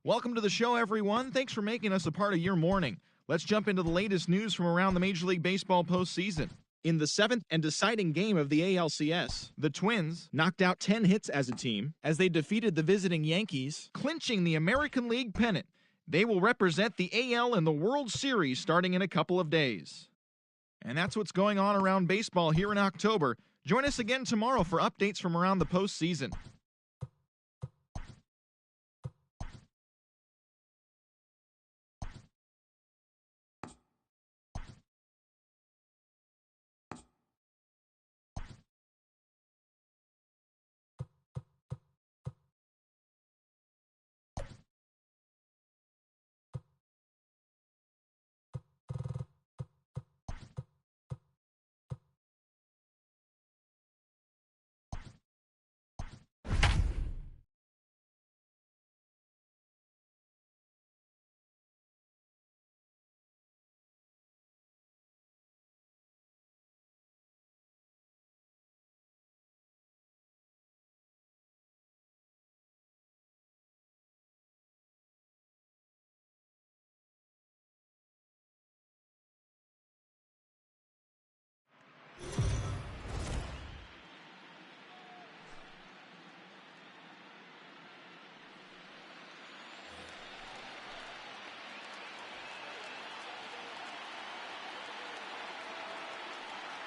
Welcome to the show, everyone. Thanks for making us a part of your morning. Let's jump into the latest news from around the Major League Baseball postseason. In the seventh and deciding game of the ALCS, the Twins knocked out 10 hits as a team as they defeated the visiting Yankees, clinching the American League pennant. They will represent the AL in the World Series starting in a couple of days. And that's what's going on around baseball here in October. Join us again tomorrow for updates from around the postseason.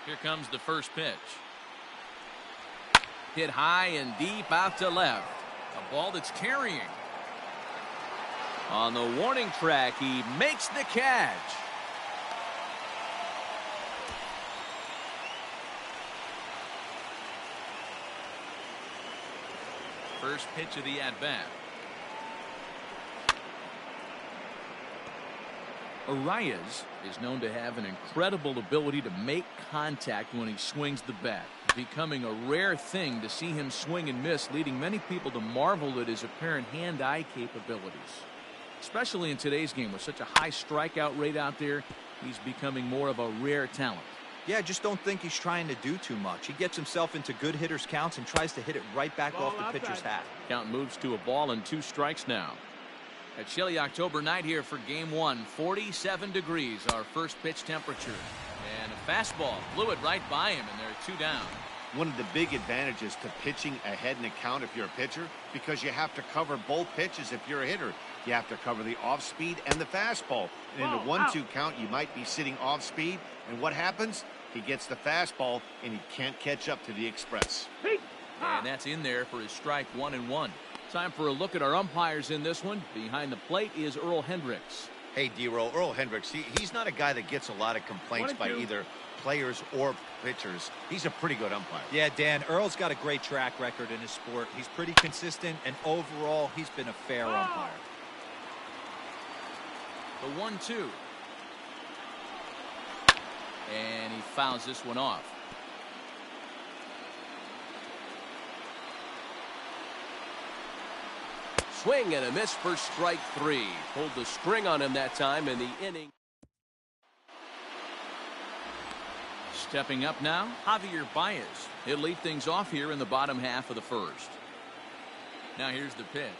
Here comes the first pitch. Hit high and deep out to left. A ball that's carrying. On the warning track, he makes the catch. First pitch of the at-bat. Arias is known to have an incredible ability to make contact when he swings the bat, becoming a rare thing to see him swing and miss, leading many people to marvel at his apparent hand-eye capabilities. Especially in today's game with such a high strikeout rate out there, he's becoming more of a rare talent. Yeah, I just don't think he's trying to do too much. He gets himself into good hitters' counts and tries to hit it right back off the pitcher's hat. Count moves to a ball and 2 strikes now. A chilly October night here for game 1. 47 degrees, our first pitch temperature. And a fastball blew it right by him, and they're 2 down. One of the big advantages to pitching ahead in a count if you're a pitcher, because you have to cover both pitches if you're a hitter. You have to cover the off speed and the fastball. And in a 1-2 count, you might be sitting off speed. And what happens? He gets the fastball, and he can't catch up to the express. And that's in there for his strike 1-1. Time for a look at our umpires in this one. Behind the plate is Earl Hendricks. Hey, D-Roll, Earl Hendricks, he's not a guy that gets a lot of complaints by either players or pitchers. He's a pretty good umpire. Yeah, Dan, Earl's got a great track record in his sport. He's pretty consistent, and overall, he's been a fair umpire. The 1-2. And he fouls this one off. Swing and a miss for strike 3. Pulled the string on him that time in the inning. Stepping up now, Javier Baez. He'll lead things off here in the bottom half of the first. Now here's the pitch.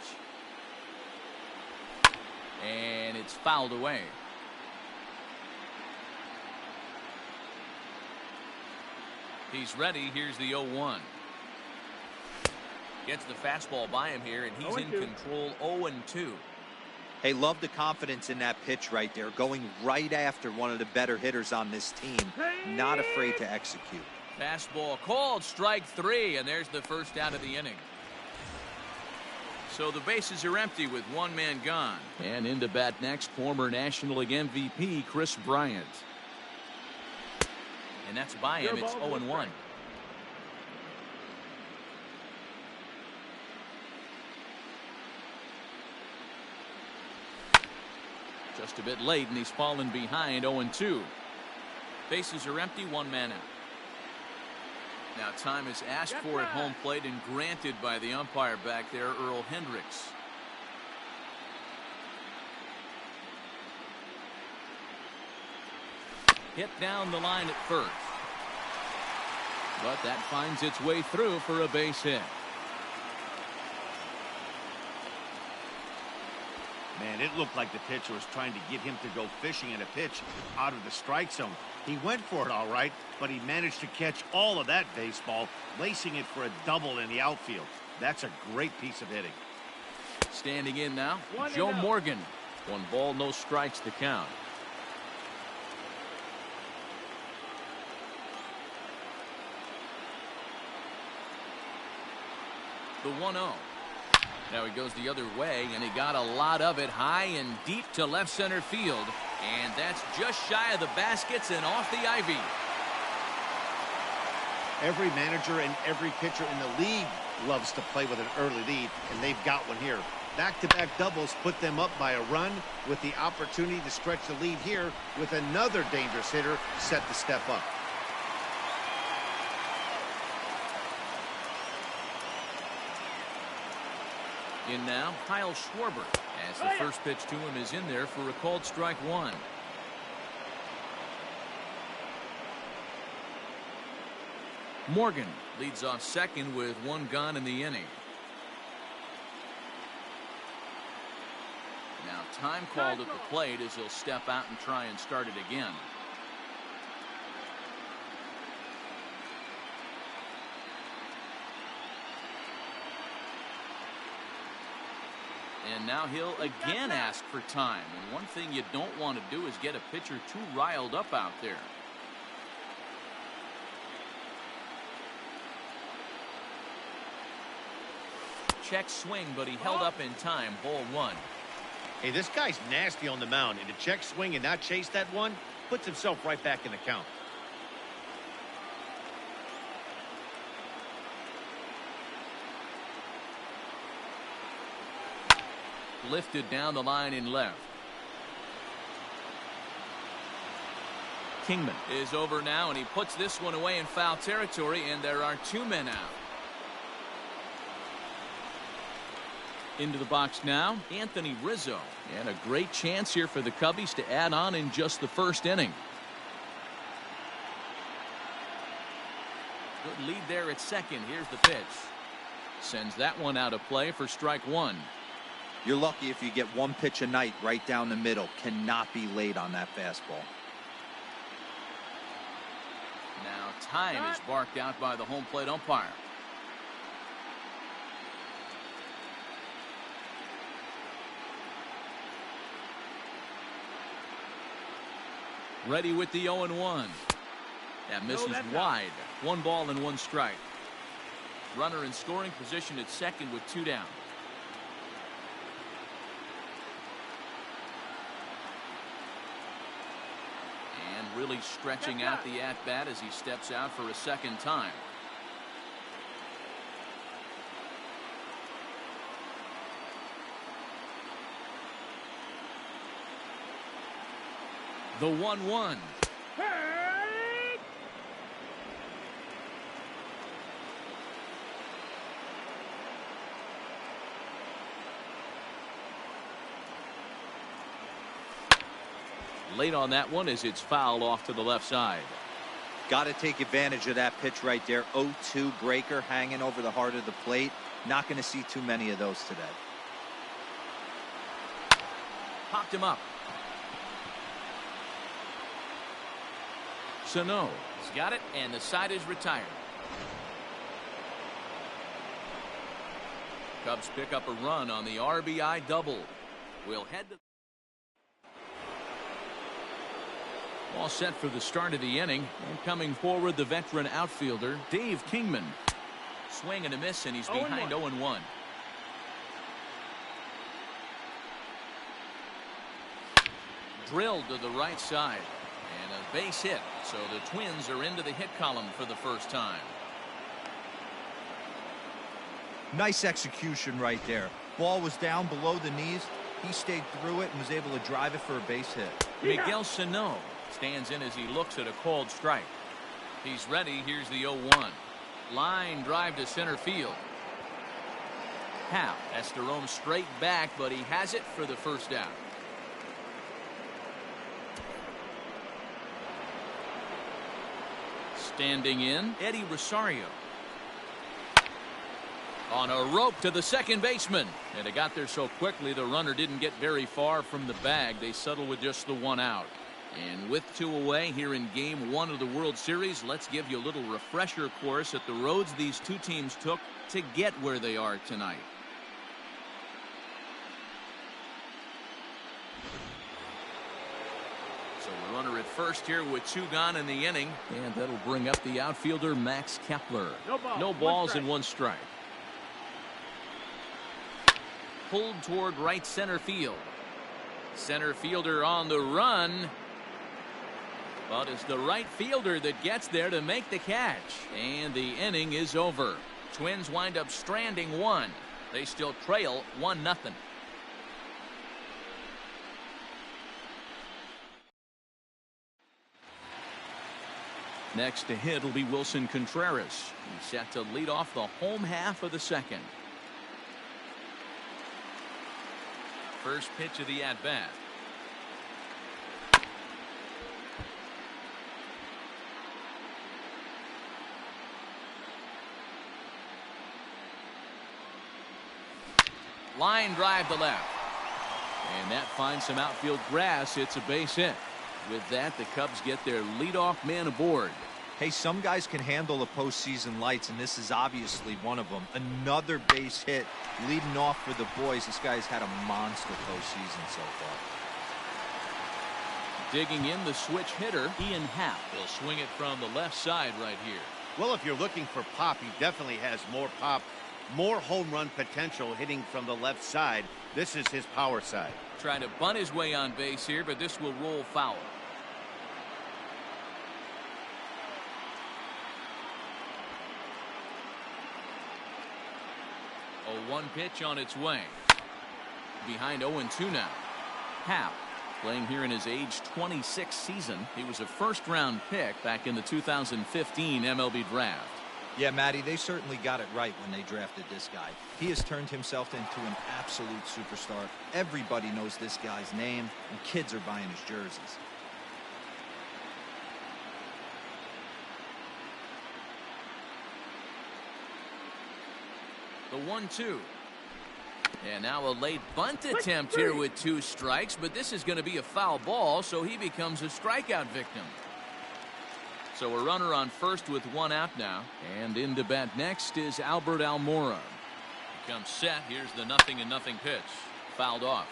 And it's fouled away. He's ready. Here's the 0-1. Gets the fastball by him here, and he's in control. 0-2. Hey, love the confidence in that pitch right there. Going right after one of the better hitters on this team. Not afraid to execute. Fastball called, strike 3, and there's the first out of the inning. So the bases are empty with 1 man gone. And into bat next, former National League MVP Kris Bryant. And that's by him. It's 0-1. Just a bit late, and he's fallen behind. 0-2. Bases are empty, 1 man out. Now time is asked for at home plate and granted by the umpire back there, Earl Hendricks. Hit down the line at first. But that finds its way through for a base hit. Man, it looked like the pitcher was trying to get him to go fishing in a pitch out of the strike zone. He went for it all right, but he managed to catch all of that baseball, lacing it for a double in the outfield. That's a great piece of hitting. Standing in now, Joe Morgan. 1 ball, no strikes to count. The 1-0. Now he goes the other way, and he got a lot of it high and deep to left center field. And that's just shy of the baskets and off the ivy. Every manager and every pitcher in the league loves to play with an early lead, and they've got one here. Back-to-back doubles put them up by a run with the opportunity to stretch the lead here with another dangerous hitter set to step up. In now, Kyle Schwarber, as the first pitch to him is in there for a called strike 1. Morgan leads off second with 1 gone in the inning. Now time called at the plate as he'll step out and try and start it again. And now he'll again ask for time. And one thing you don't want to do is get a pitcher too riled up out there. Check swing, but he held up in time. Ball 1. Hey, this guy's nasty on the mound, and to check swing and not chase that one puts himself right back in the count. Lifted down the line in left. Kingman is over now, and he puts this one away in foul territory, and there are 2 men out. Into the box now, Anthony Rizzo. And a great chance here for the Cubbies to add on in just the first inning. Good lead there at second. Here's the pitch. Sends that one out of play for strike 1. You're lucky if you get 1 pitch a night right down the middle. Cannot be late on that fastball. Now time is barked out by the home plate umpire. Ready with the 0-1. That misses wide. 1 ball and 1 strike. Runner in scoring position at second with 2 down. And really stretching out the at-bat as he steps out for a second time. The 1-1. Late on that one as it's fouled off to the left side. Got to take advantage of that pitch right there. 0-2 breaker hanging over the heart of the plate. Not going to see too many of those today. Popped him up. Sano has got it, and the side is retired. Cubs pick up a run on the RBI double. We'll head to all set for the start of the inning, and coming forward the veteran outfielder Dave Kingman. Swing and a miss, and he's behind 0-1. Drilled to the right side. And a base hit, so the Twins are into the hit column for the first time. Nice execution right there. Ball was down below the knees. He stayed through it and was able to drive it for a base hit. Miguel Sano stands in as he looks at a called strike. He's ready. Here's the 0-1. Line drive to center field. Hal has to roam straight back, but he has it for the first out. Standing in, Eddie Rosario. On a rope to the second baseman. And it got there so quickly the runner didn't get very far from the bag. They settled with just the one out. And with 2 away here in Game 1 of the World Series, let's give you a little refresher course at the roads these two teams took to get where they are tonight. So the runner at first here with 2 gone in the inning. And that'll bring up the outfielder Max Kepler. No balls and 1 strike. Pulled toward right center field. Center fielder on the run. But it's the right fielder that gets there to make the catch. And the inning is over. Twins wind up stranding 1. They still trail 1-0. Next to hit will be Wilson Contreras. He's set to lead off the home half of the second. First pitch of the at-bat. Line drive to left. And that finds some outfield grass. It's a base hit. With that, the Cubs get their leadoff man aboard. Hey, some guys can handle the postseason lights, and this is obviously one of them. Another base hit leading off for the boys. This guy's had a monster postseason so far. Digging in the switch hitter, Ian Happ will swing it from the left side right here. Well, if you're looking for pop, he definitely has more pop, more home run potential hitting from the left side. This is his power side. Trying to bunt his way on base here, but this will roll foul. A 1 pitch on its way. Behind 0-2 now. Happ playing here in his age 26 season. He was a first-round pick back in the 2015 MLB draft. Yeah, Matty, they certainly got it right when they drafted this guy. He has turned himself into an absolute superstar. Everybody knows this guy's name, and kids are buying his jerseys. The 1-2. And now a late bunt attempt here with 2 strikes, but this is going to be a foul ball, so he becomes a strikeout victim. So a runner on first with 1 out now. And in to bat next is Albert Almora. He comes set. Here's the 0-0 pitch. Fouled off.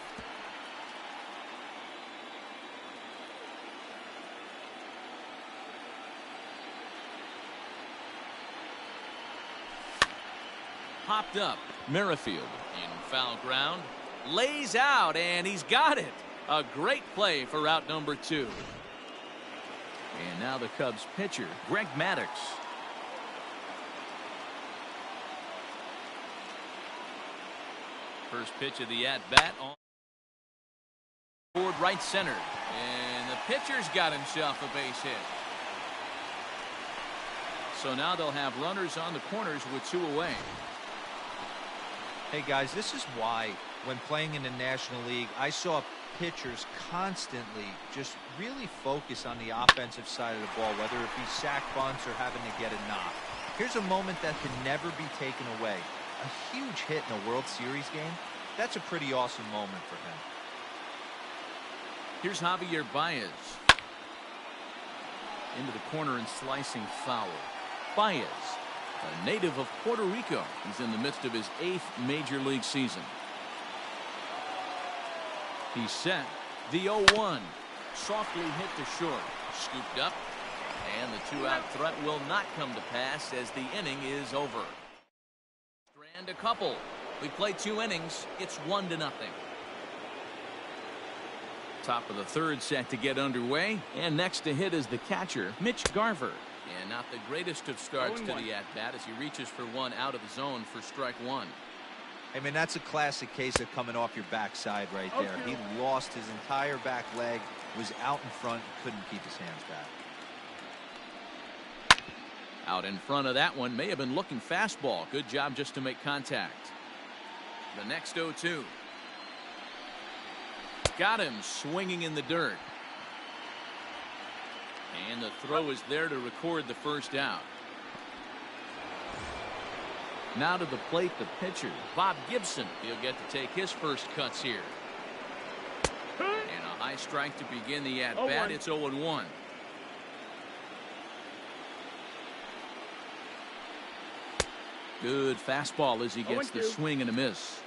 Popped up. Merrifield in foul ground. Lays out, and he's got it. A great play for out number 2. And now the Cubs pitcher, Greg Maddux. First pitch of the at-bat on toward right center. And the pitcher's got himself a base hit. So now they'll have runners on the corners with 2 away. Hey, guys, this is why when playing in the National League, I saw pitchers constantly just really focus on the offensive side of the ball, whether it be sack bunts or having to get a knock. Here's a moment that can never be taken away. A huge hit in a World Series game. That's a pretty awesome moment for him. Here's Javier Baez. Into the corner and slicing foul. Baez, a native of Puerto Rico. He's in the midst of his 8th major league season. He's set. The 0-1. Softly hit to short. Scooped up. And the 2-out threat will not come to pass as the inning is over. Strand a couple. We play 2 innings. It's 1-0. Top of the 3rd set to get underway. And next to hit is the catcher, Mitch Garver. And not the greatest of starts to the at-bat as he reaches for 1 out of the zone for strike 1. I mean, that's a classic case of coming off your backside right there. He lost his entire back leg, was out in front, couldn't keep his hands back. Out in front of that one, may have been looking fastball. Good job just to make contact. The next 0-2. Got him swinging in the dirt. And the throw is there to record the first out. Now to the plate, the pitcher, Bob Gibson. He'll get to take his first cuts here. And a high strike to begin the at-bat. It's 0-1. Good fastball as he gets the swing and a miss.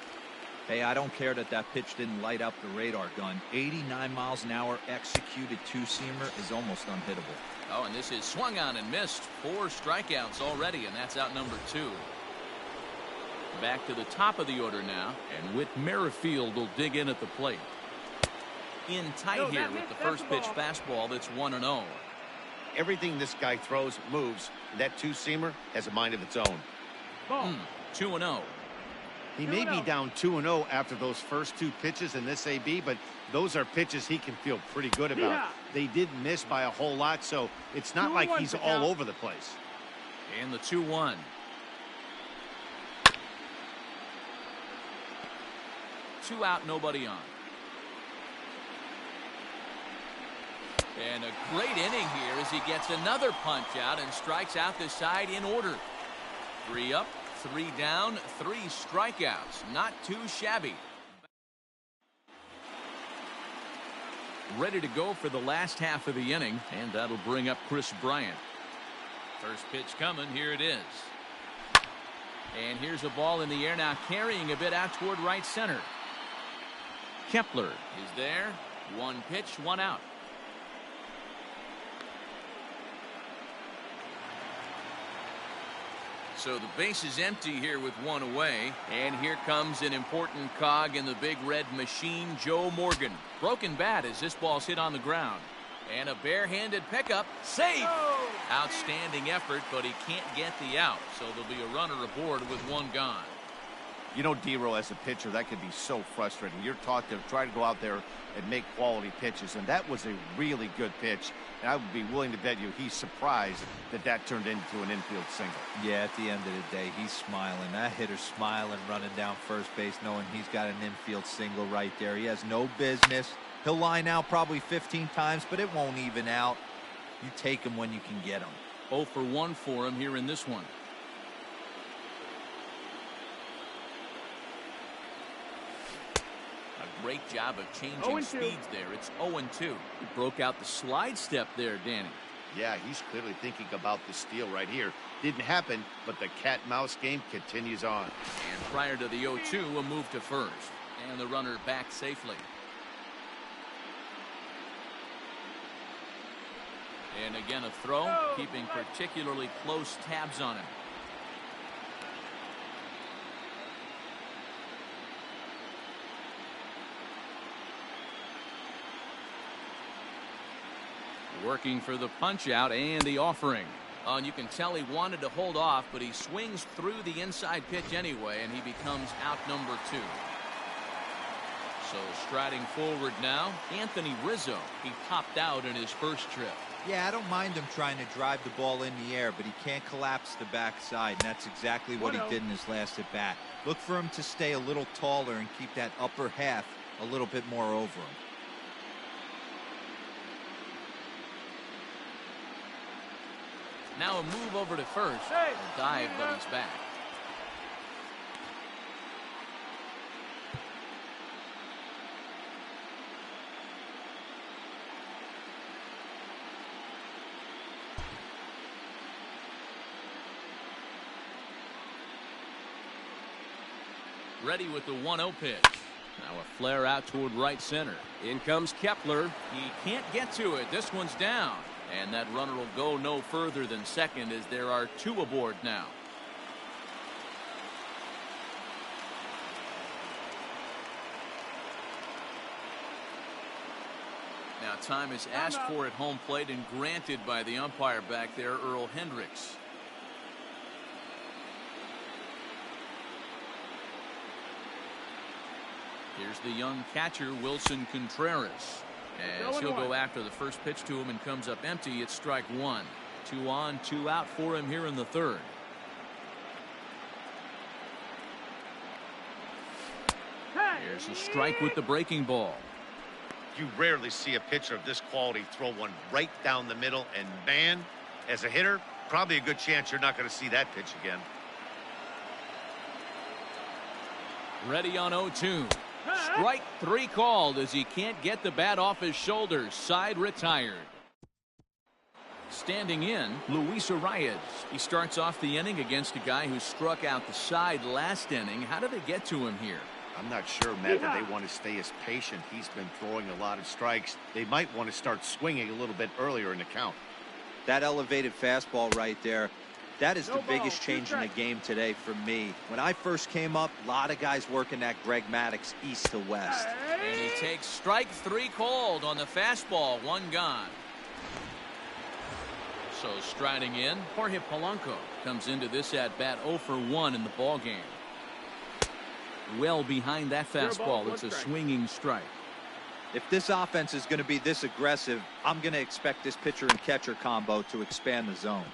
Hey, I don't care that pitch didn't light up the radar gun. 89 miles an hour executed two-seamer is almost unhittable. Oh, and this is swung on and missed. 4 strikeouts already, and that's out number 2. Back to the top of the order now, and Whit Merrifield will dig in at the plate. In tight here with the first pitch fastball that's 1-0. Everything this guy throws moves. That two-seamer has a mind of its own. 2-0. He may be down 2-0 after those first 2 pitches in this AB, but those are pitches he can feel pretty good about. Yeah. They did miss by a whole lot, so it's not like he's all over the place. And the 2-1. Two out, nobody on. And a great inning here as he gets another punch out and strikes out the side in order. 3 up, 3 down, 3 strikeouts. Not too shabby. Ready to go for the last half of the inning, and that'll bring up Chris Bryant. First pitch coming, here it is. And here's a ball in the air now, carrying a bit out toward right center. Kepler is there. 1 pitch, 1 out. So the base is empty here with 1 away. And here comes an important cog in the big red machine, Joe Morgan. Broken bat as this ball's hit on the ground. And a barehanded pickup. Safe! Outstanding effort, but he can't get the out. So there'll be a runner aboard with 1 gone. You know, D-Row, as a pitcher, that could be so frustrating. You're taught to try to go out there and make quality pitches, and that was a really good pitch. And I would be willing to bet you he's surprised that turned into an infield single. Yeah, at the end of the day, he's smiling. That hitter's smiling, running down first base, knowing he's got an infield single right there. He has no business. He'll line out probably 15 times, but it won't even out. You take him when you can get him. 0 for 1 for him here in this one. Great job of changing speeds there. It's 0-2. He broke out the slide step there, Danny. Yeah, he's clearly thinking about the steal right here. Didn't happen, but the cat-mouse game continues on. And prior to the 0-2, a move to first. And the runner back safely. And again a throw, keeping particularly close tabs on him. Working for the punch out and the offering. And you can tell he wanted to hold off, but he swings through the inside pitch anyway, and he becomes out number 2. So striding forward now, Anthony Rizzo. He popped out in his first trip. Yeah, I don't mind him trying to drive the ball in the air, but he can't collapse the backside, and that's exactly what he did in his last at bat. Look for him to stay a little taller and keep that upper half a little bit more over him. Now a move over to first. A dive, but he's back. Ready with the 1-0 pitch. Now a flare out toward right center. In comes Kepler. He can't get to it. This one's down. And that runner will go no further than second as there are 2 aboard now. Now time is asked for at home plate and granted by the umpire back there, Earl Hendricks. Here's the young catcher, Wilson Contreras. As he'll go after the first pitch to him and comes up empty, it's strike 1. 2 on, 2 out for him here in the third. Here's a strike with the breaking ball. You rarely see a pitcher of this quality throw one right down the middle, and man, as a hitter, probably a good chance you're not going to see that pitch again. Ready on 0-2. Strike 3 called as he can't get the bat off his shoulders. Side retired. Standing in, Luis Arias. He starts off the inning against a guy who struck out the side last inning. How did they get to him here? I'm not sure, Matt, that they want to stay as patient. He's been throwing a lot of strikes. They might want to start swinging a little bit earlier in the count. That elevated fastball right there, that is the biggest change in the game today for me. When I first came up, a lot of guys working that Greg Maddux east to west. And he takes strike 3 called on the fastball. 1 gone. So striding in, Jorge Polanco comes into this at bat 0 for 1 in the ball game. Well behind that fastball, it's a swinging strike. If this offense is going to be this aggressive, I'm going to expect this pitcher and catcher combo to expand the zone.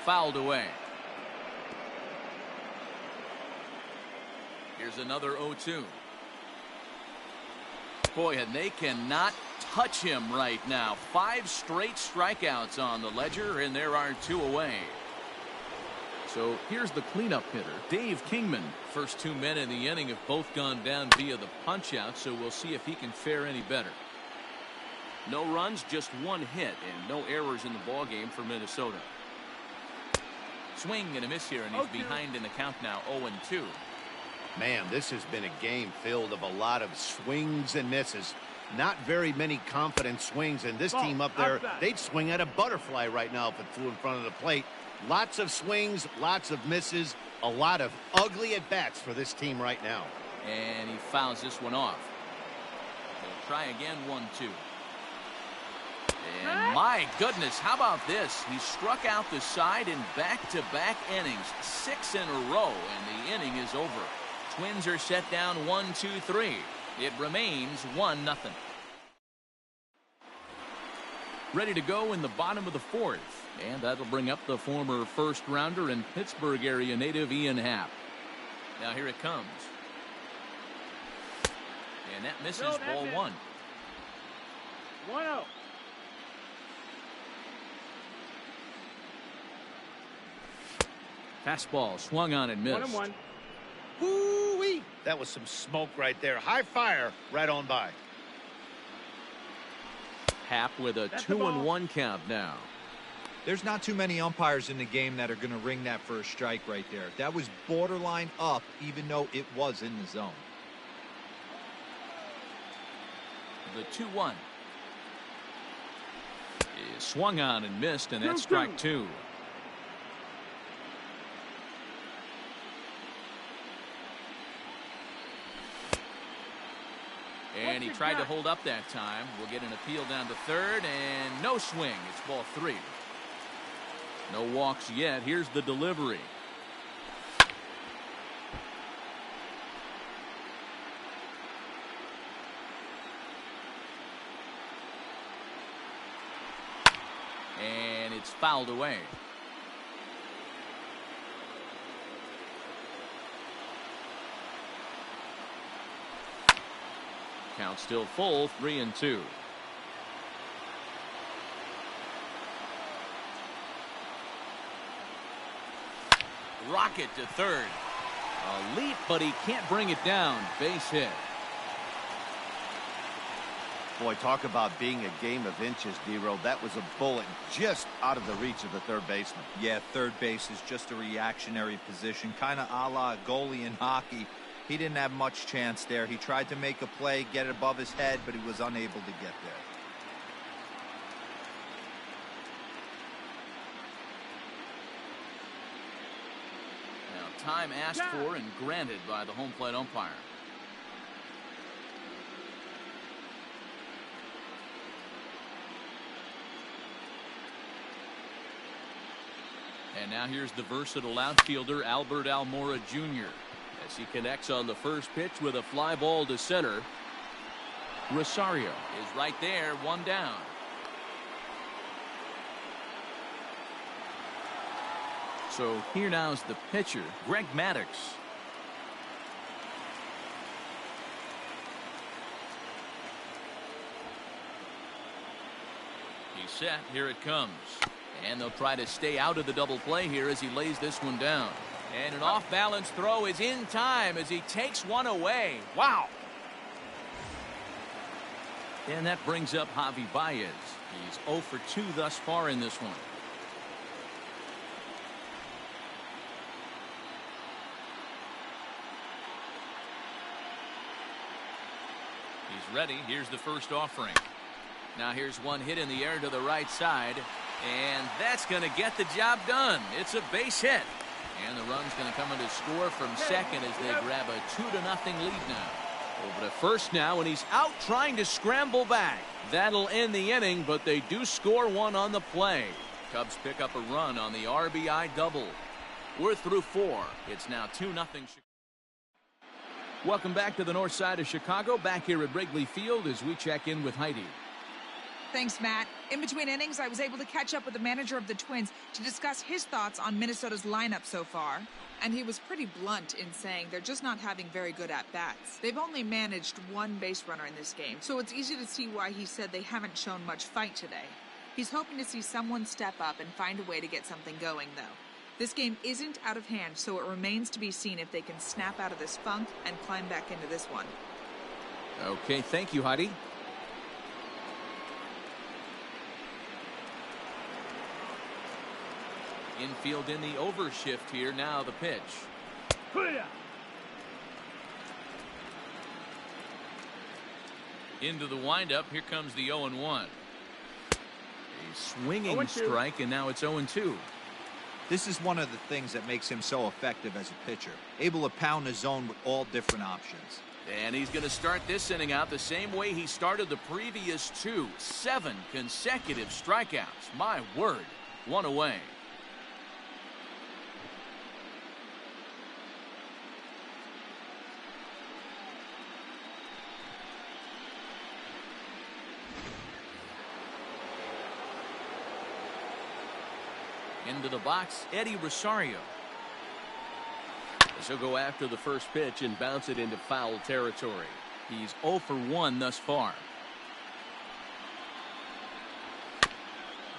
Fouled away. Here's another 0-2. Boy, and they cannot touch him right now. 5 straight strikeouts on the ledger, and there are 2 away. So here's the cleanup hitter, Dave Kingman. First 2 men in the inning have both gone down via the punch-out, so we'll see if he can fare any better. No runs, just 1 hit, and no errors in the ballgame for Minnesota. Swing and a miss here, and he's behind in the count now, 0-2. Man, this has been a game filled of a lot of swings and misses. Not very many confident swings, and this team up there, they'd swing at a butterfly right now if it flew in front of the plate. Lots of swings, lots of misses, a lot of ugly at-bats for this team right now. And he fouls this one off. They'll try again, 1-2. And my goodness, how about this? He struck out the side in back-to-back innings, 6 in a row, and the inning is over. Twins are set down 1-2-3. It remains 1-0. Ready to go in the bottom of the 4th. And that'll bring up the former first-rounder and Pittsburgh area native Ian Happ. Now here it comes. And that misses, ball 1. 1-0. Fastball swung on and missed. 1-1. Woo-wee! That was some smoke right there. High fire right on by. Happ with a 2-1 count now. There's not too many umpires in the game that are going to ring that for a strike right there. That was borderline up, even though it was in the zone. The 2-1 is swung on and missed, and that's strike 2. And he tried to hold up that time. We'll get an appeal down to 3rd, and no swing. It's ball 3. No walks yet. Here's the delivery. And it's fouled away. Count still full, 3-2. Rocket to 3rd. A leap, but he can't bring it down. Base hit. Boy, talk about being a game of inches, D-Row. That was a bullet just out of the reach of the third baseman. Yeah, third base is just a reactionary position, kind of a la a goalie in hockey. He didn't have much chance there. He tried to make a play, get it above his head, but he was unable to get there. Now, time asked for and granted by the home plate umpire. And now here's the versatile outfielder Albert Almora Jr. as he connects on the first pitch with a fly ball to center. Rosario is right there, 1 down. So here now is the pitcher, Greg Maddux. He's set. Here it comes. And they'll try to stay out of the double play here as he lays this one down. And an off-balance throw is in time as he takes one away. Wow. And that brings up Javi Baez. He's 0 for 2 thus far in this one. He's ready. Here's the first offering. Now here's one hit in the air to the right side. And that's going to get the job done. It's a base hit. And the run's going to come in to score from second as they grab a 2-0 lead now. Over to first now, and he's out trying to scramble back. That'll end the inning, but they do score one on the play. Cubs pick up a run on the RBI double. We're through 4. It's now 2-0. Welcome back to the north side of Chicago. Back here at Wrigley Field as we check in with Heidi. Thanks, Matt. In between innings, I was able to catch up with the manager of the Twins to discuss his thoughts on Minnesota's lineup so far. And he was pretty blunt in saying they're just not having very good at-bats. They've only managed one base runner in this game, so it's easy to see why he said they haven't shown much fight today. He's hoping to see someone step up and find a way to get something going, though. This game isn't out of hand, so it remains to be seen if they can snap out of this funk and climb back into this one. Okay, thank you, Heidi. Infield in the overshift here. Now the pitch. Into the windup. Here comes the 0-1. A swinging strike, and now it's 0-2. This is one of the things that makes him so effective as a pitcher. Able to pound the zone with all different options. And he's going to start this inning out the same way he started the previous 2. 7 consecutive strikeouts. My word. One away. Into the box, Eddie Rosario. He'll go after the first pitch and bounce it into foul territory. He's 0 for 1 thus far.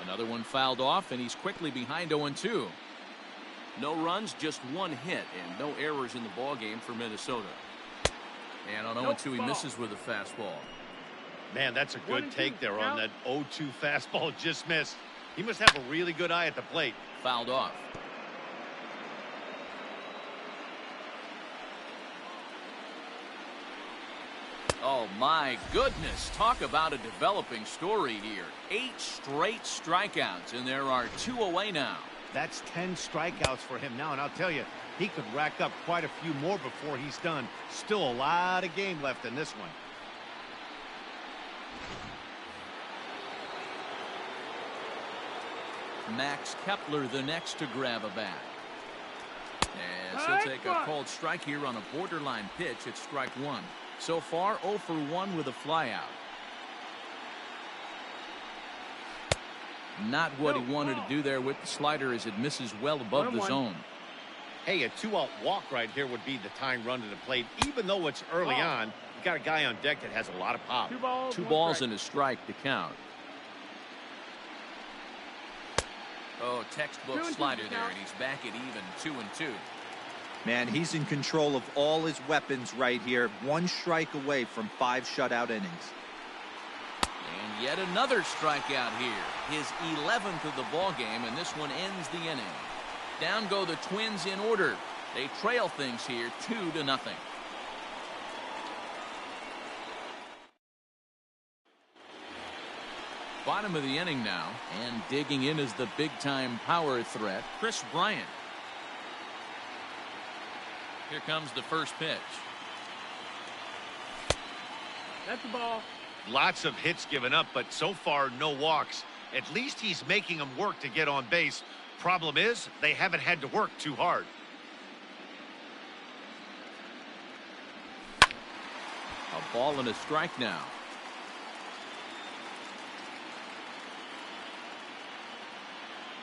Another one fouled off, and he's quickly behind 0-2. No runs, just one hit, and no errors in the ballgame for Minnesota. And on 0-2, he misses with a fastball. Man, that's a good take there on that 0-2 fastball. Just missed. He must have a really good eye at the plate. Fouled off. Oh, my goodness. Talk about a developing story here. 8 straight strikeouts, and there are 2 away now. That's 10 strikeouts for him now, and I'll tell you, he could rack up quite a few more before he's done. Still a lot of game left in this one. Max Kepler the next to grab a bat. As he'll take a called strike here on a borderline pitch at strike 1. So far 0 for 1 with a flyout. Not what he wanted to do there with the slider as it misses well above the zone. Hey, a 2-out walk right here would be the tying run to the plate. Even though it's early on, you got a guy on deck that has a lot of pop. 2 balls and a strike to count. Oh, textbook slider there, and he's back at even 2-2. Man, he's in control of all his weapons right here. 1 strike away from 5 shutout innings. And yet another strikeout here. His 11th of the ball game, and this one ends the inning. Down go the Twins in order. They trail things here 2-0. Bottom of the inning now, and digging in is the big-time power threat, Chris Bryant. Here comes the first pitch. That's the ball. Lots of hits given up, but so far no walks. At least he's making them work to get on base. Problem is, they haven't had to work too hard. A ball and a strike now.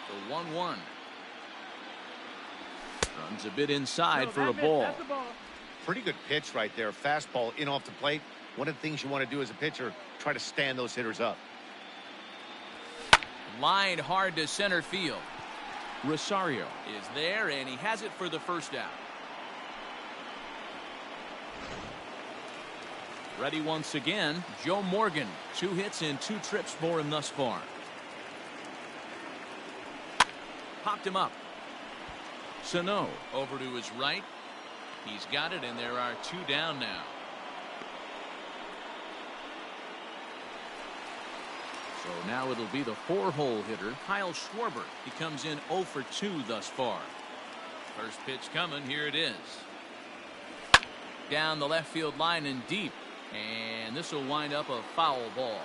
The 1-1. Runs a bit inside for a ball. Pretty good pitch right there. Fastball in off the plate. One of the things you want to do as a pitcher, try to stand those hitters up. Line hard to center field. Rosario is there, and he has it for the first out. Ready once again, Joe Morgan. 2 hits and 2 trips for him thus far. Popped him up. Sano over to his right. He's got it, and there are 2 down now. So now it'll be the 4-hole hitter, Kyle Schwarber. He comes in 0 for 2 thus far. First pitch coming. Here it is. Down the left field line and deep. And this will wind up a foul ball.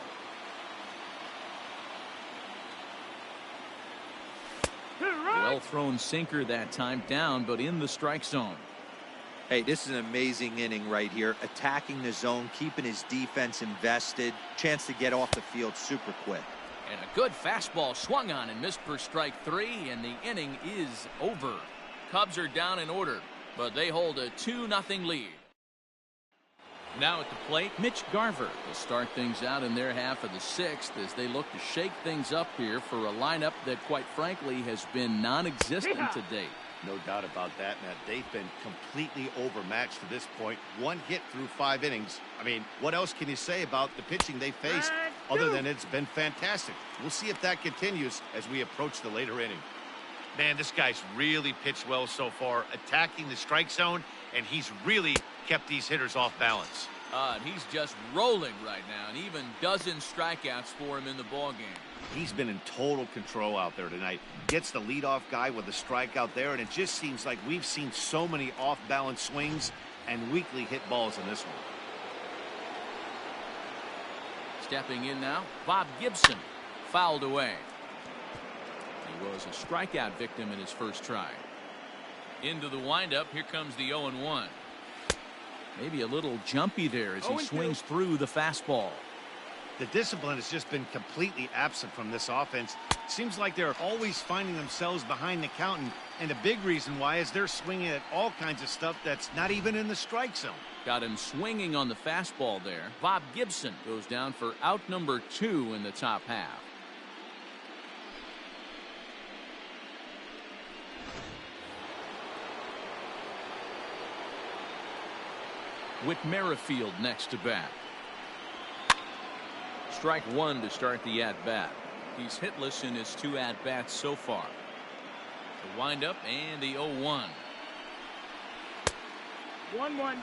Well thrown sinker that time, down but in the strike zone. Hey, this is an amazing inning right here. Attacking the zone, keeping his defense invested. Chance to get off the field super quick. And a good fastball swung on and missed for strike 3, and the inning is over. Cubs are down in order, but they hold a 2-0 lead. Now at the plate, Mitch Garver will start things out in their half of the 6th as they look to shake things up here for a lineup that, quite frankly, has been non-existent to date. No doubt about that, Matt. They've been completely overmatched to this point. 1 hit through 5 innings. I mean, what else can you say about the pitching they faced other than it's been fantastic? We'll see if that continues as we approach the later inning. Man, this guy's really pitched well so far, attacking the strike zone, and he's really kept these hitters off balance. And he's just rolling right now, and even dozen strikeouts for him in the ballgame. He's been in total control out there tonight. Gets the leadoff guy with a strikeout there, and it just seems like we've seen so many off-balance swings and weakly hit balls in this one. Stepping in now, Bob Gibson. Fouled away. He was a strikeout victim in his first try. Into the windup, here comes the 0-1. Maybe a little jumpy there as he swings through the fastball. The discipline has just been completely absent from this offense. Seems like they're always finding themselves behind the count, and the big reason why is they're swinging at all kinds of stuff that's not even in the strike zone. Got him swinging on the fastball there. Bob Gibson goes down for out number 2 in the top half. Whit Merrifield next to bat. Strike 1 to start the at-bat. He's hitless in his 2 at-bats so far. The windup and the 0-1. 1-1.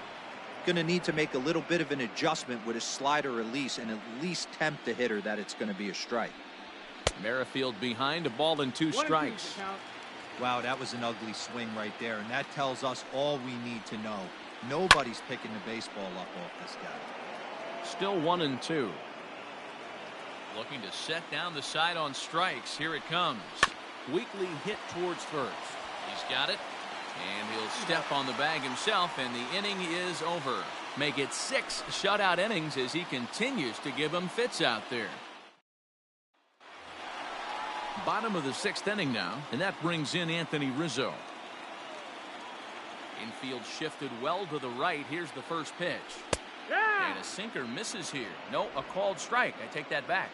Going to need to make a little bit of an adjustment with his slider release and at least tempt the hitter that it's going to be a strike. Merrifield behind, a ball and 2 strikes. Wow, that was an ugly swing right there, and that tells us all we need to know. Nobody's picking the baseball up off this guy. Still 1-2. Looking to set down the side on strikes. Here it comes. Weakly hit towards first. He's got it. And he'll step on the bag himself, and the inning is over. Make it 6 shutout innings as he continues to give them fits out there. Bottom of the 6th inning now, and that brings in Anthony Rizzo. Infield shifted well to the right. Here's the first pitch. Yeah. And a sinker misses here. No, a called strike. I take that back.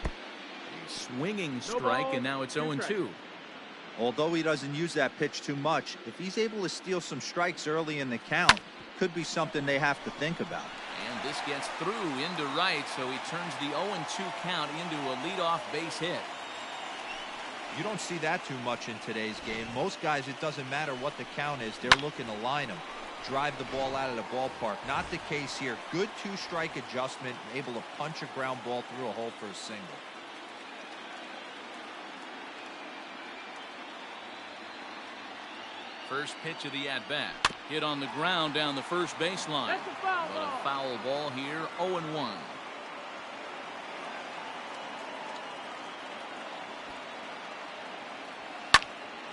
A swinging strike, and now it's 0-2. Although he doesn't use that pitch too much, if he's able to steal some strikes early in the count, could be something they have to think about. And this gets through into right, so he turns the 0-2 count into a leadoff base hit. You don't see that too much in today's game. Most guys, it doesn't matter what the count is. They're looking to line them, drive the ball out of the ballpark. Not the case here. Good 2-strike adjustment, able to punch a ground ball through a hole for a single. First pitch of the at-bat. Hit on the ground down the first baseline. That's a foul But a foul ball here, 0-1.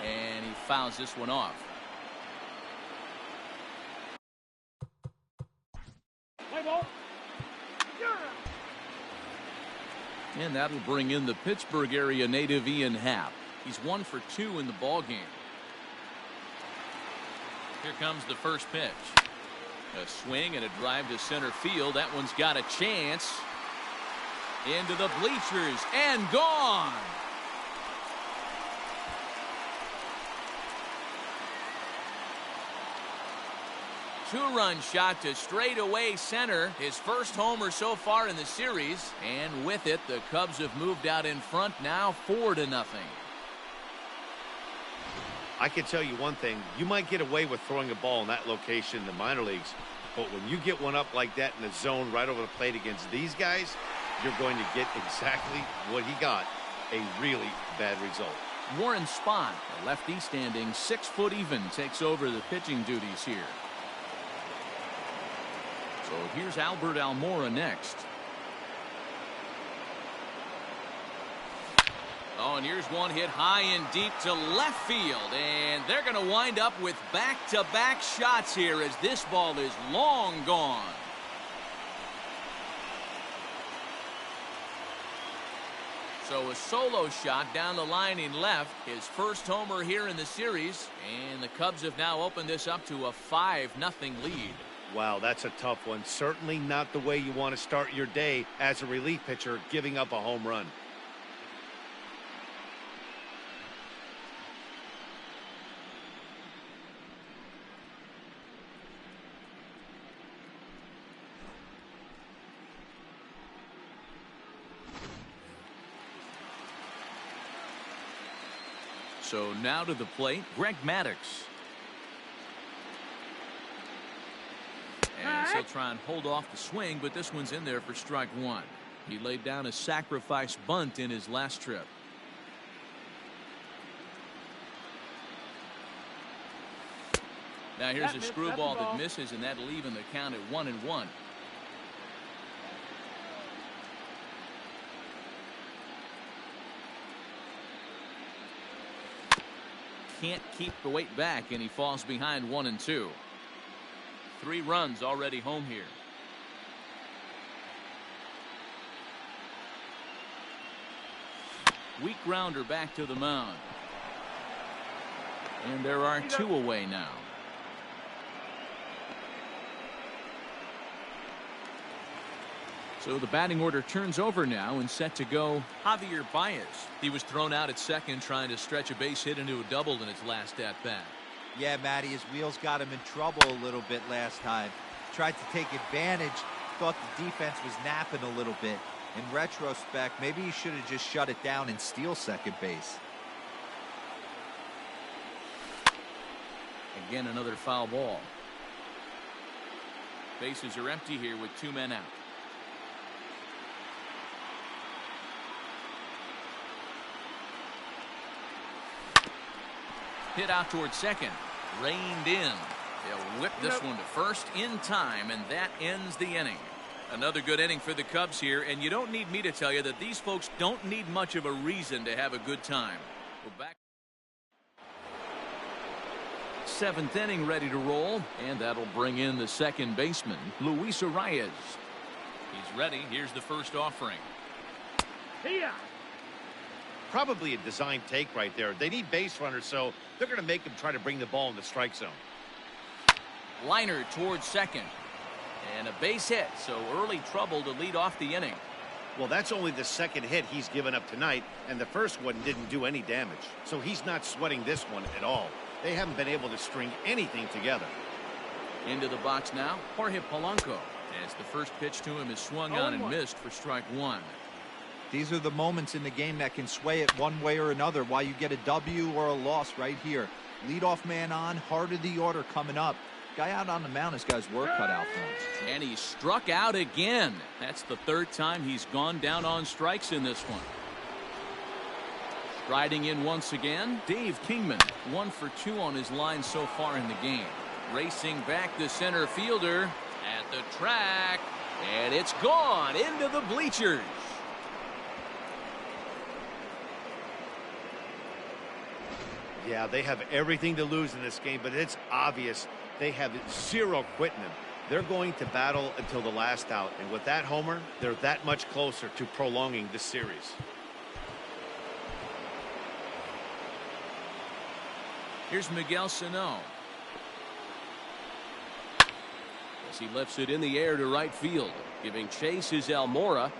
And he fouls this one off. Play ball. And that'll bring in the Pittsburgh area native Ian Happ. He's 1 for 2 in the ballgame. Here comes the first pitch. A swing and a drive to center field. That one's got a chance. Into the bleachers and gone. Two-run shot to straightaway center. His first homer so far in the series. And with it, the Cubs have moved out in front now 4-0. I can tell you one thing. You might get away with throwing a ball in that location in the minor leagues. But when you get one up like that in the zone right over the plate against these guys, you're going to get exactly what he got. A really bad result. Warren Spahn, a lefty standing 6 foot even, takes over the pitching duties here. So here's Albert Almora next. Oh, and here's one hit high and deep to left field. And they're going to wind up with back-to-back shots here as this ball is long gone. So a solo shot down the line in left. His first homer here in the series. And the Cubs have now opened this up to a 5-0 lead. Wow, that's a tough one. Certainly not the way you want to start your day as a relief pitcher, giving up a home run. So now to the plate, Greg Maddux. And he'll try and hold off the swing, but this one's in there for strike one. He laid down a sacrifice bunt in his last trip. Now here's a screwball that misses, and that'll even the count at 1-1. Can't keep the weight back, and he falls behind 1-2. 3 runs already home here. Weak grounder back to the mound. And there are 2 away now. So the batting order turns over now and set to go Javier Baez. He was thrown out at second trying to stretch a base hit into a double in his last at-bat. Yeah, Matty, his wheels got him in trouble a little bit last time. Tried to take advantage, thought the defense was napping a little bit. In retrospect, maybe he should have just shut it down and steal second base. Again, another foul ball. Bases are empty here with 2 men out. Hit out towards second. Reined in. They'll whip this one to first in time, and that ends the inning. Another good inning for the Cubs here, and you don't need me to tell you that these folks don't need much of a reason to have a good time. We're back. 7th inning ready to roll, and that'll bring in the second baseman, Luis Arias. He's ready. Here's the first offering. Here. Probably a design take right there. They need base runners, so they're going to make him try to bring the ball in the strike zone. Liner towards second. And a base hit, so early trouble to lead off the inning. Well, that's only the second hit he's given up tonight, and the first one didn't do any damage. So he's not sweating this one at all. They haven't been able to string anything together. Into the box now, Jorge Polanco. As the first pitch to him is swung on and missed for strike one. These are the moments in the game that can sway it one way or another, why you get a W or a loss right here. Leadoff man on, heart of the order coming up. Guy out on the mound has got his work cut out for him. And he struck out again. That's the 3rd time he's gone down on strikes in this one. Riding in once again, Dave Kingman. 1 for 2 on his line so far in the game. Racing back the center fielder at the track. And it's gone into the bleachers. Yeah, they have everything to lose in this game, but it's obvious they have zero quitting them. They're going to battle until the last out, and with that homer, they're that much closer to prolonging this series. Here's Miguel Sano. as he lifts it in the air to right field. Giving chase is Almora.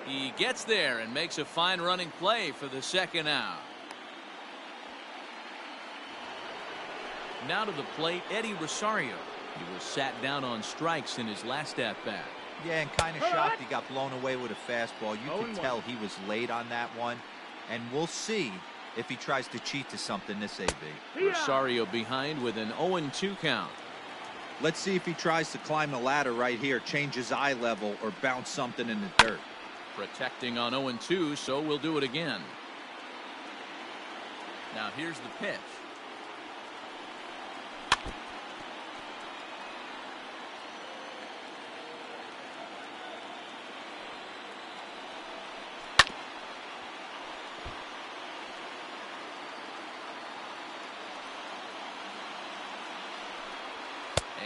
He gets there and makes a fine running play for the second out. Now to the plate, Eddie Rosario. He was sat down on strikes in his last at-bat. Yeah, and kind of shocked he got blown away with a fastball. You could tell he was late on that one. And we'll see if he tries to cheat to something this AB. Rosario behind with an 0-2 count. Let's see if he tries to climb the ladder right here, change his eye level, or bounce something in the dirt. Protecting on 0-2, so we'll do it again. Now here's the pitch.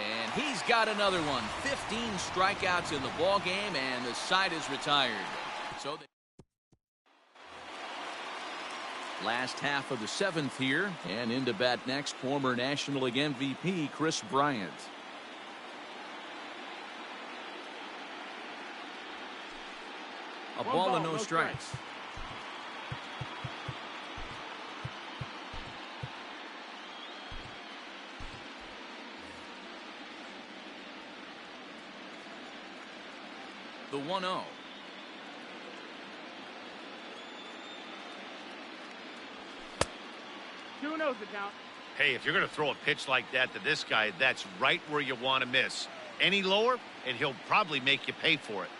And he's got another one. 15 strikeouts in the ball game, and the side is retired. So last half of the seventh here, and into bat next, former National League MVP Kris Bryant. A ball and no strikes. The 1-0. Who knows the count? Hey, if you're going to throw a pitch like that to this guy, that's right where you want to miss. Any lower, and he'll probably make you pay for it.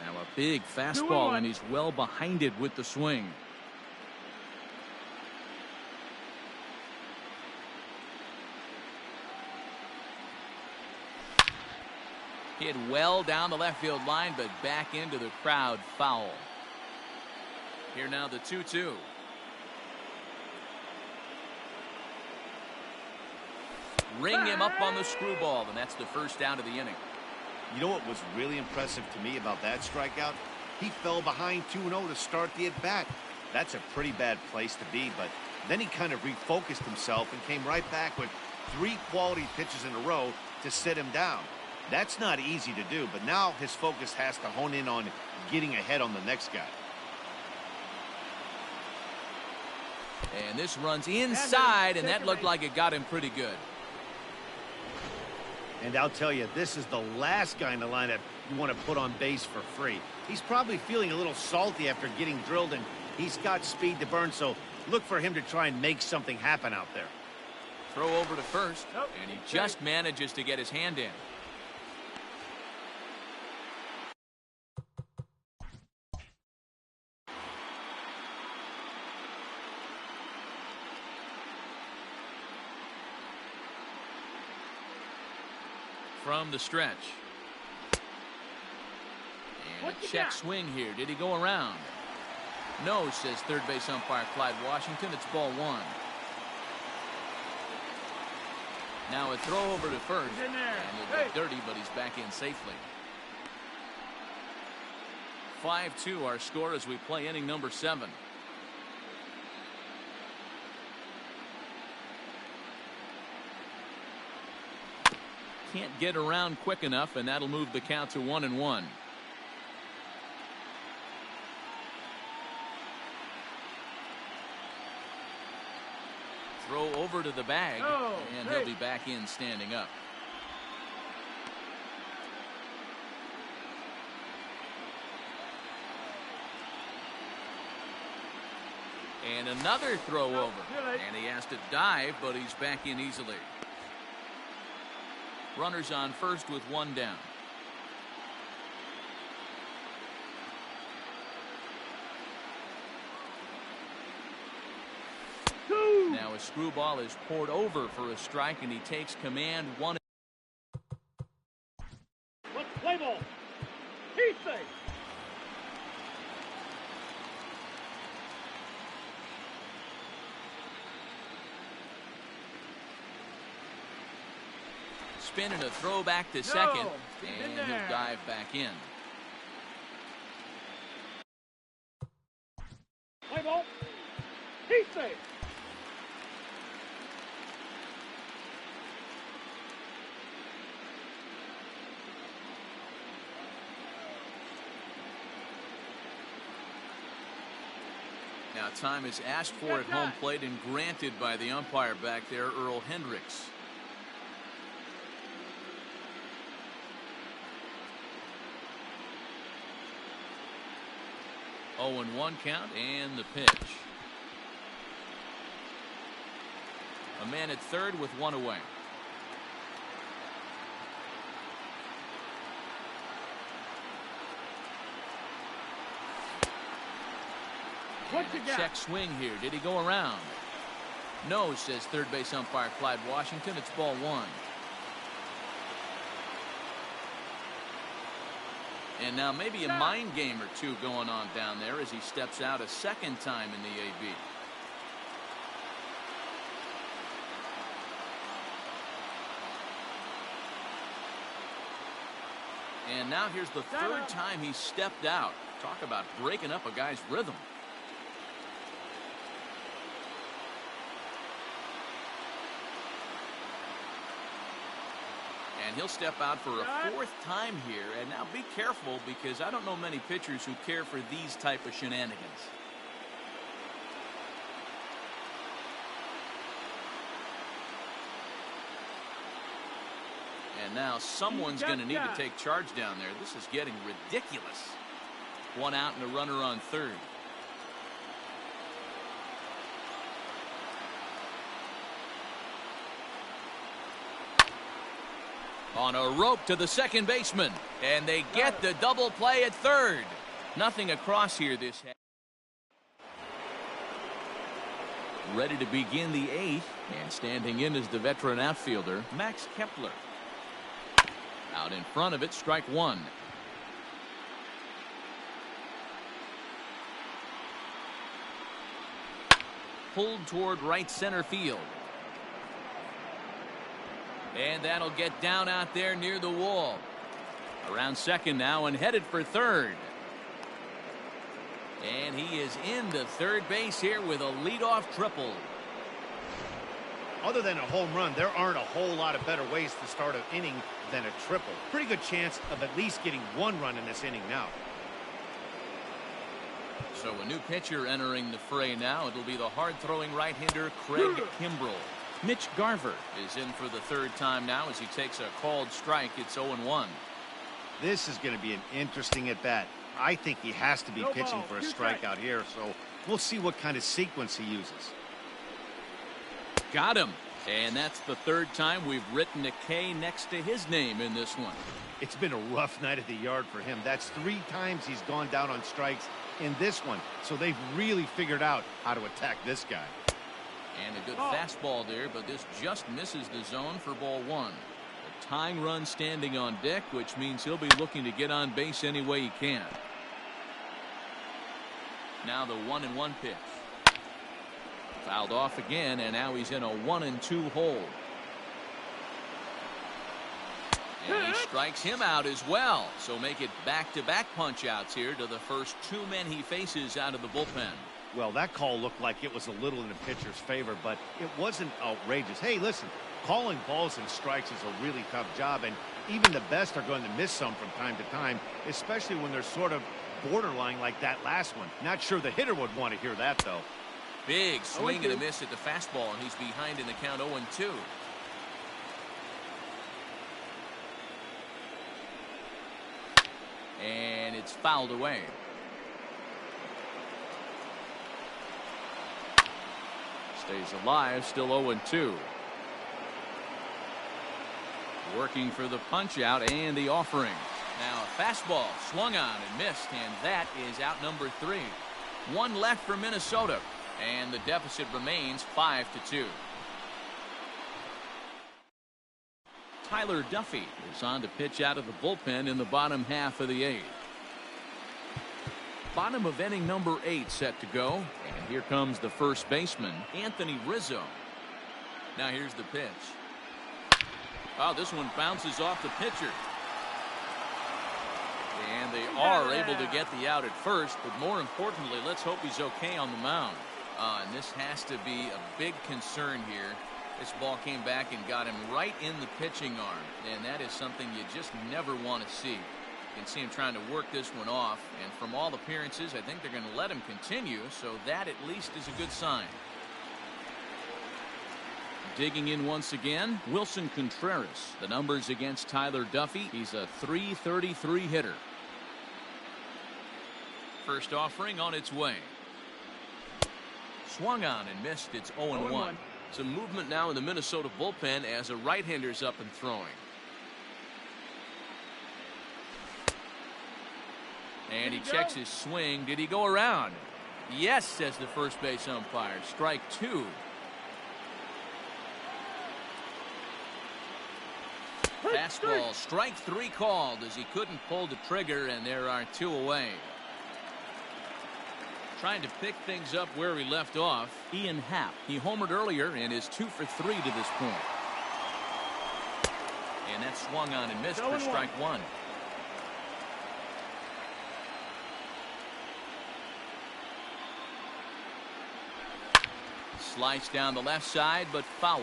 Now a big fastball, and he's well behind it with the swing. Hit well down the left field line, but back into the crowd, foul. Here now the 2-2. Ring him up on the screwball, and that's the first down of the inning. You know what was really impressive to me about that strikeout? He fell behind 2-0 to start the at-bat. That's a pretty bad place to be, but then he kind of refocused himself and came right back with 3 quality pitches in a row to sit him down. That's not easy to do, but now his focus has to hone in on getting ahead on the next guy. And this runs inside, and that looked like it got him pretty good. And I'll tell you, this is the last guy in the lineup you want to put on base for free. He's probably feeling a little salty after getting drilled, and he's got speed to burn, so look for him to try and make something happen out there. Throw over to first, and he just manages to get his hand in. From the stretch. And a check swing here. Did he go around? No, says third base umpire Clyde Washington. It's ball 1. Now a throw over to first. And he'll get dirty, but he's back in safely. 5-2 our score as we play inning number 7. Can't get around quick enough, and that'll move the count to 1-1. Throw over to the bag, and he'll be back in standing up. And another throw over, and he has to dive, but he's back in easily. Runners on first with 1 down. Now a screwball is poured over for a strike, and he takes command. 1. Let's play ball. He's safe. Spin and a throw back to second, and he'll dive back in. Play ball. He's safe. Now time is asked for at home plate and granted by the umpire back there, Earl Hendricks. Oh, and 1 count and the pitch. A man at third with 1 away. Check swing here. Did he go around? No, says third base umpire Clyde Washington. It's ball 1. And now maybe a mind game or two going on down there as he steps out a second time in the AB. And now here's the third time he stepped out. Talk about breaking up a guy's rhythm. And he'll step out for a 4th time here. And now be careful, because I don't know many pitchers who care for these type of shenanigans. And now someone's going to need to take charge down there. This is getting ridiculous. 1 out and a runner on third. On a rope to the second baseman. And they get the double play at third. Nothing across here this half. Ready to begin the 8th. And standing in is the veteran outfielder, Max Kepler. Out in front of it, strike 1. Pulled toward right center field. And that'll get down out there near the wall. Around second now and headed for third. And he is into third base here with a leadoff triple. Other than a home run, there aren't a whole lot of better ways to start an inning than a triple. Pretty good chance of at least getting 1 run in this inning now. So a new pitcher entering the fray now. It'll be the hard-throwing right-hander Craig Kimbrell. Mitch Garver is in for the 3rd time now as he takes a called strike. It's 0-1. This is going to be an interesting at-bat. I think he has to be pitching for a strikeout here, so we'll see what kind of sequence he uses. Got him. And that's the 3rd time we've written a K next to his name in this one. It's been a rough night at the yard for him. That's 3 times he's gone down on strikes in this one. So they've really figured out how to attack this guy. And a good fastball there, but this just misses the zone for ball 1. A tying run standing on deck, which means he'll be looking to get on base any way he can. Now the 1-1 pitch. Fouled off again, and now he's in a 1-2 hole. And he strikes him out as well. So make it back-to-back punch-outs here to the first 2 men he faces out of the bullpen. Well, that call looked like it was a little in the pitcher's favor, but it wasn't outrageous. Hey, listen, calling balls and strikes is a really tough job, and even the best are going to miss some from time to time, especially when they're sort of borderline like that last one. Not sure the hitter would want to hear that, though. Big swing and a miss at the fastball, and he's behind in the count 0-2. And it's fouled away. Stays alive, still 0-2. Working for the punch out and the offering. Now a fastball swung on and missed, and that is out number 3. 1 left for Minnesota, and the deficit remains 5-2. Tyler Duffy is on to pitch out of the bullpen in the bottom half of the 8th. Bottom of inning number 8 set to go. And here comes the first baseman, Anthony Rizzo. Now here's the pitch. Oh, this one bounces off the pitcher. And they are able to get the out at first, but more importantly, let's hope he's okay on the mound. And this has to be a big concern here. This ball came back and got him right in the pitching arm, and that is something you just never want to see. You can see him trying to work this one off, and from all appearances, I think they're going to let him continue, so that at least is a good sign. Digging in once again, Wilson Contreras. The numbers against Tyler Duffy. He's a .333 hitter. First offering on its way. Swung on and missed. It's 0-1. Some movement now in the Minnesota bullpen as a right-hander's up and throwing. And he checks his swing. Did he go around? Yes, says the first base umpire. Strike 2. Fastball, strike 3 called as he couldn't pull the trigger, and there are 2 away. Trying to pick things up where he left off, Ian Happ. He homered earlier and is 2 for 3 to this point. And that swung on and missed for strike 1. Slice down the left side, but foul.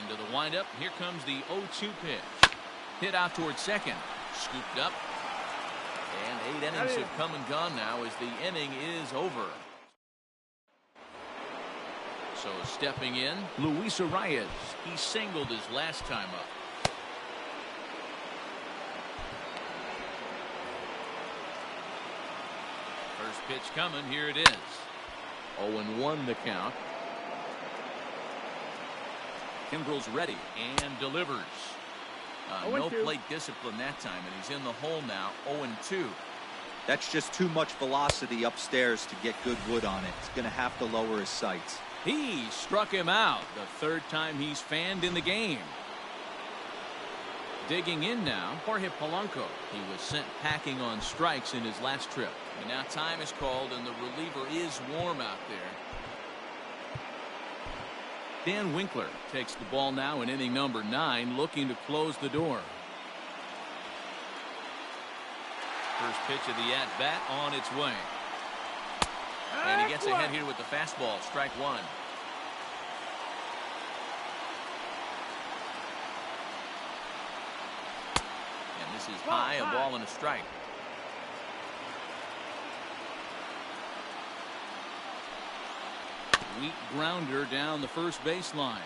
Into the windup. Here comes the 0-2 pitch. Hit out towards second. Scooped up. And 8 innings have come and gone now as the inning is over. So stepping in, Luis Arias. He singled his last time up. First pitch coming. Here it is. 0-1 the count. Kimbrel's ready and delivers. No plate discipline that time, and he's in the hole now. 0-2. That's just too much velocity upstairs to get good wood on it. He's going to have to lower his sights. He struck him out. The 3rd time he's fanned in the game. Digging in now, Jorge Polanco. He was sent packing on strikes in his last trip. And now time is called, and the reliever is warm out there. Dan Winkler takes the ball now in inning number 9, looking to close the door. First pitch of the at-bat on its way. And he gets ahead here with the fastball. Strike 1. And this is high, a ball and a strike. Weak grounder down the first baseline,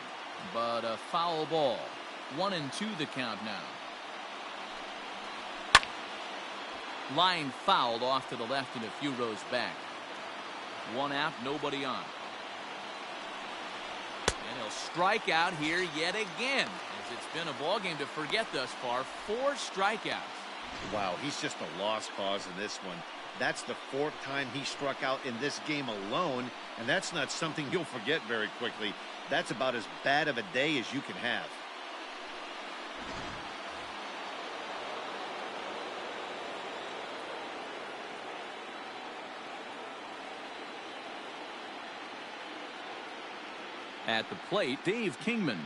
but a foul ball. 1-2 the count now. Line fouled off to the left and a few rows back. 1 out, nobody on. And he'll strike out here yet again, as it's been a ball game to forget thus far. 4 strikeouts. Wow, he's just a lost cause in this one. That's the 4th time he struck out in this game alone, and that's not something you'll forget very quickly. That's about as bad of a day as you can have. At the plate, Dave Kingman.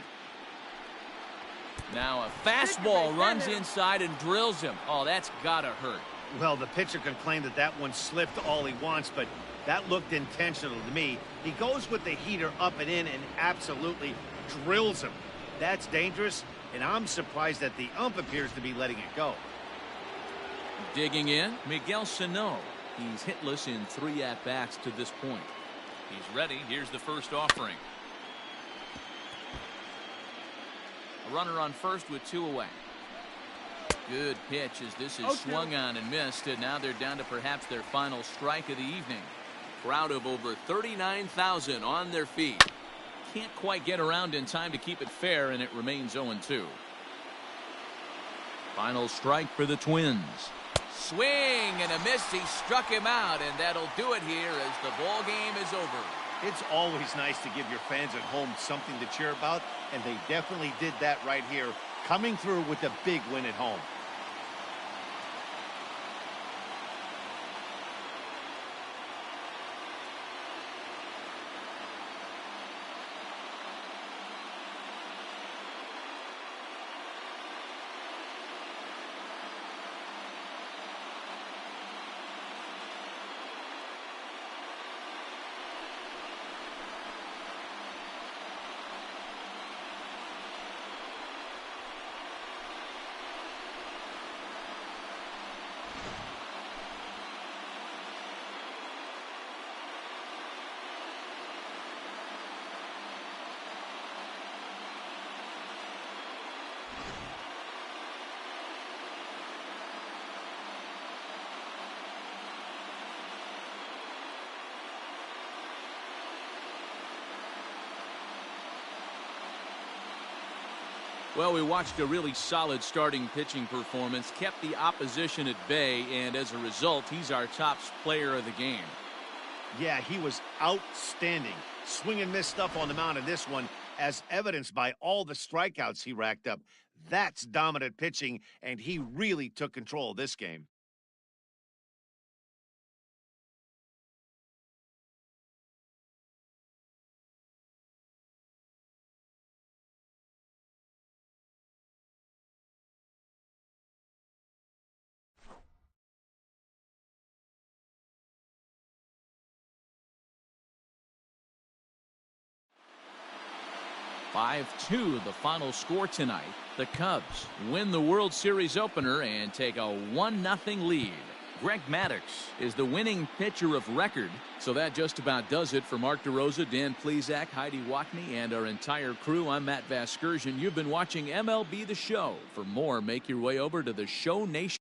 Now a fastball runs inside and drills him. Oh, that's gotta hurt. Well, the pitcher can claim that that one slipped all he wants, but that looked intentional to me. He goes with the heater up and in and absolutely drills him. That's dangerous, and I'm surprised that the ump appears to be letting it go. Digging in, Miguel Sano. He's hitless in 3 at-bats to this point. He's ready. Here's the first offering. A runner on first with 2 away. Good pitch as this is swung on and missed, and now they're down to perhaps their final strike of the evening. Crowd of over 39,000 on their feet. Can't quite get around in time to keep it fair, and it remains 0-2. Final strike for the Twins. Swing and a miss. He struck him out, and that'll do it here as the ball game is over. It's always nice to give your fans at home something to cheer about, and they definitely did that right here, coming through with a big win at home. Well, we watched a really solid starting pitching performance, kept the opposition at bay, and as a result, he's our top player of the game. Yeah, he was outstanding. Swing and miss stuff on the mound in this one, as evidenced by all the strikeouts he racked up. That's dominant pitching, and he really took control of this game. (5-2) the final score tonight. The Cubs win the World Series opener and take a 1-0 lead. Greg Maddux is the winning pitcher of record. So that just about does it for Mark DeRosa, Dan Plesac, Heidi Watney, and our entire crew. I'm Matt Vasgersian. You've been watching MLB The Show. For more, make your way over to the Show Nation.